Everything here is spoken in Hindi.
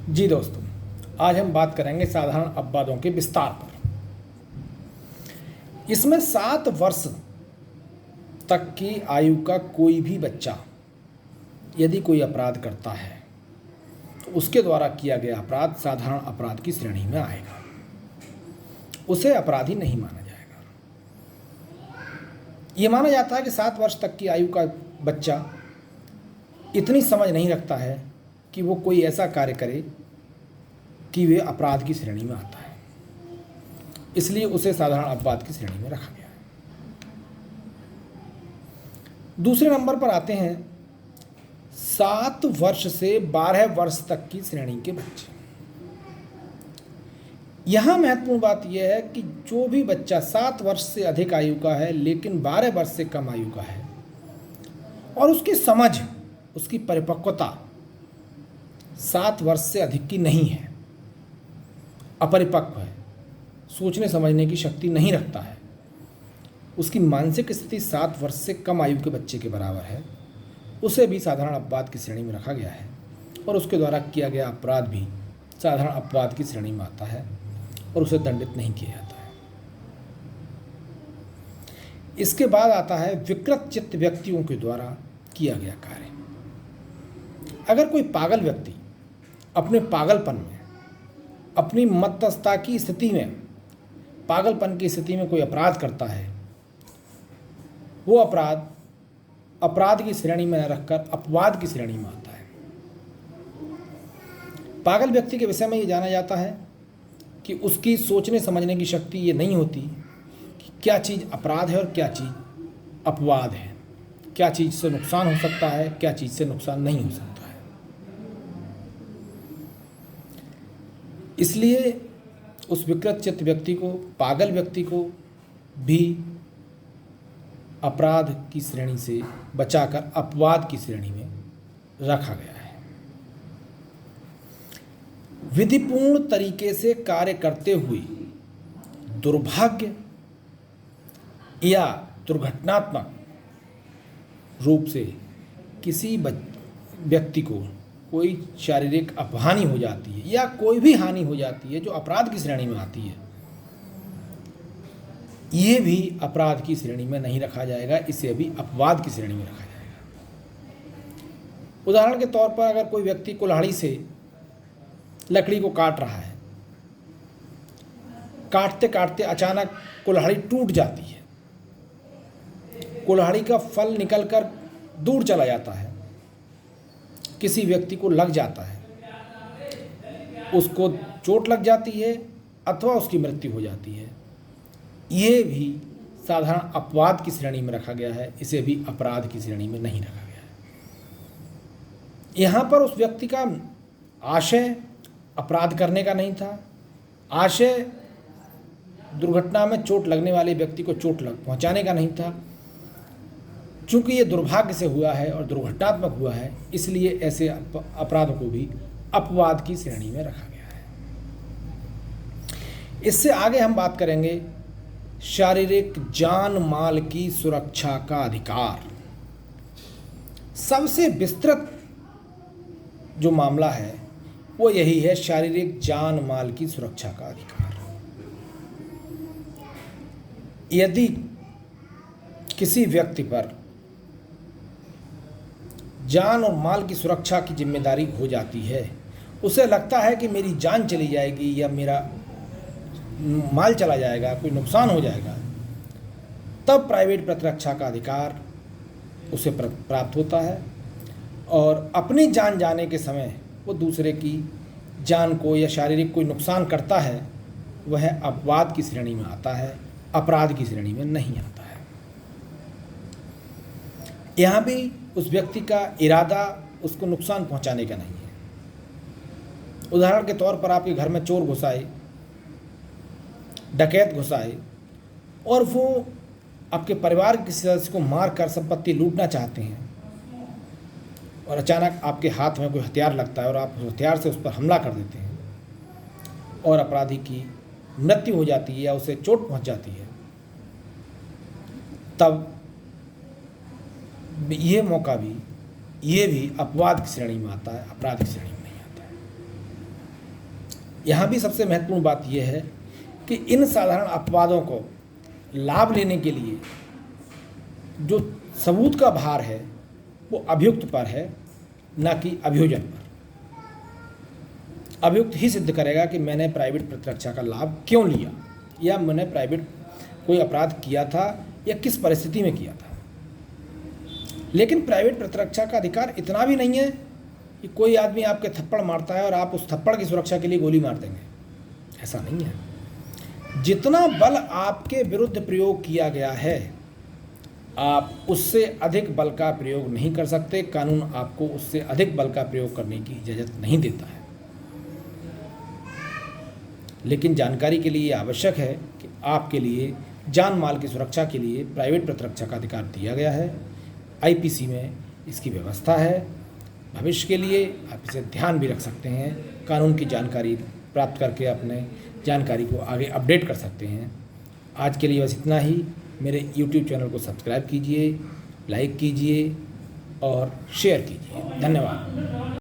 जी दोस्तों, आज हम बात करेंगे साधारण अपवादों के विस्तार पर। इसमें 7 वर्ष तक की आयु का कोई भी बच्चा यदि कोई अपराध करता है तो उसके द्वारा किया गया अपराध साधारण अपराध की श्रेणी में आएगा, उसे अपराधी नहीं माना जाएगा। ये माना जाता है कि 7 वर्ष तक की आयु का बच्चा इतनी समझ नहीं रखता है कि वो कोई ऐसा कार्य करे कि वे अपराध की श्रेणी में आता है, इसलिए उसे साधारण अपराध की श्रेणी में रखा गया है। दूसरे नंबर पर आते हैं 7 वर्ष से 12 वर्ष तक की श्रेणी के बच्चे। यहां महत्वपूर्ण बात यह है कि जो भी बच्चा 7 वर्ष से अधिक आयु का है लेकिन 12 वर्ष से कम आयु का है और उसकी समझ, उसकी परिपक्वता 7 वर्ष से अधिक की नहीं है, अपरिपक्व है, सोचने समझने की शक्ति नहीं रखता है, उसकी मानसिक स्थिति 7 वर्ष से कम आयु के बच्चे के बराबर है, उसे भी साधारण अपवाद की श्रेणी में रखा गया है और उसके द्वारा किया गया अपराध भी साधारण अपवाद की श्रेणी में आता है और उसे दंडित नहीं किया जाता है। इसके बाद आता है विकृत चित्त व्यक्तियों के द्वारा किया गया कार्य। अगर कोई पागल व्यक्ति अपने पागलपन में, अपनी मत्तता की स्थिति में, पागलपन की स्थिति में कोई अपराध करता है, वो अपराध अपराध की श्रेणी में न रखकर अपवाद की श्रेणी में आता है। पागल व्यक्ति के विषय में ये जाना जाता है कि उसकी सोचने समझने की शक्ति ये नहीं होती कि क्या चीज़ अपराध है और क्या चीज़ अपवाद है, क्या चीज़ से नुकसान हो सकता है, क्या चीज़ से नुकसान नहीं हो सकता है। इसलिए उस विकृत चित्त व्यक्ति को, पागल व्यक्ति को भी अपराध की श्रेणी से बचाकर अपवाद की श्रेणी में रखा गया है। विधिपूर्ण तरीके से कार्य करते हुए दुर्भाग्य या दुर्घटनात्मक रूप से किसी व्यक्ति को कोई शारीरिक अपहानि हो जाती है या कोई भी हानि हो जाती है जो अपराध की श्रेणी में आती है, ये भी अपराध की श्रेणी में नहीं रखा जाएगा, इसे भी अपवाद की श्रेणी में रखा जाएगा। उदाहरण के तौर पर अगर कोई व्यक्ति कुल्हाड़ी से लकड़ी को काट रहा है, काटते काटते अचानक कुल्हाड़ी टूट जाती है, कुल्हाड़ी का फल निकलकर दूर चला जाता है, किसी व्यक्ति को लग जाता है, उसको चोट लग जाती है अथवा उसकी मृत्यु हो जाती है, ये भी साधारण अपवाद की श्रेणी में रखा गया है, इसे भी अपराध की श्रेणी में नहीं रखा गया है। यहाँ पर उस व्यक्ति का आशय अपराध करने का नहीं था, आशय दुर्घटना में चोट लगने वाले व्यक्ति को चोट पहुँचाने का नहीं था। चूँकि ये दुर्भाग्य से हुआ है और दुर्घटनात्मक हुआ है, इसलिए ऐसे अपराधों को भी अपवाद की श्रेणी में रखा गया है। इससे आगे हम बात करेंगे शारीरिक जान माल की सुरक्षा का अधिकार। सबसे विस्तृत जो मामला है वो यही है, शारीरिक जान माल की सुरक्षा का अधिकार। यदि किसी व्यक्ति पर जान और माल की सुरक्षा की जिम्मेदारी हो जाती है, उसे लगता है कि मेरी जान चली जाएगी या मेरा माल चला जाएगा, कोई नुकसान हो जाएगा, तब प्राइवेट प्रतिरक्षा का अधिकार उसे प्राप्त होता है और अपनी जान जाने के समय वो दूसरे की जान को या शारीरिक कोई नुकसान करता है, वह अपवाद की श्रेणी में आता है, अपराध की श्रेणी में नहीं आता है। यहाँ भी उस व्यक्ति का इरादा उसको नुकसान पहुँचाने का नहीं है। उदाहरण के तौर पर आपके घर में चोर घुस आए, डकैत घुस आए और वो आपके परिवार के किसी सदस्य को मार कर संपत्ति लूटना चाहते हैं और अचानक आपके हाथ में कोई हथियार लगता है और आप उस हथियार से उस पर हमला कर देते हैं और अपराधी की मृत्यु हो जाती है या उसे चोट पहुंच जाती है, तब ये मौका भी, ये भी अपवाद की श्रेणी में आता है, अपराध की श्रेणी में नहीं आता है। यहाँ भी सबसे महत्वपूर्ण बात यह है कि इन साधारण अपवादों को लाभ लेने के लिए जो सबूत का भार है वो अभियुक्त पर है, ना कि अभियोजन पर। अभियुक्त ही सिद्ध करेगा कि मैंने प्राइवेट प्रतिरक्षा का लाभ क्यों लिया, या मैंने प्राइवेट कोई अपराध किया था या किस परिस्थिति में किया था। लेकिन प्राइवेट प्रतिरक्षा का अधिकार इतना भी नहीं है कि कोई आदमी आपके थप्पड़ मारता है और आप उस थप्पड़ की सुरक्षा के लिए गोली मार देंगे, ऐसा नहीं है। जितना बल आपके विरुद्ध प्रयोग किया गया है, आप उससे अधिक बल का प्रयोग नहीं कर सकते। कानून आपको उससे अधिक बल का प्रयोग करने की इजाज़त नहीं देता है। लेकिन जानकारी के लिए आवश्यक है कि आपके लिए जान माल की सुरक्षा के लिए प्राइवेट प्रतिरक्षा का अधिकार दिया गया है। आईपीसी में इसकी व्यवस्था है। भविष्य के लिए आप इसे ध्यान भी रख सकते हैं। कानून की जानकारी प्राप्त करके अपने जानकारी को आगे अपडेट कर सकते हैं। आज के लिए बस इतना ही। मेरे YouTube चैनल को सब्सक्राइब कीजिए, लाइक कीजिए और शेयर कीजिए। धन्यवाद।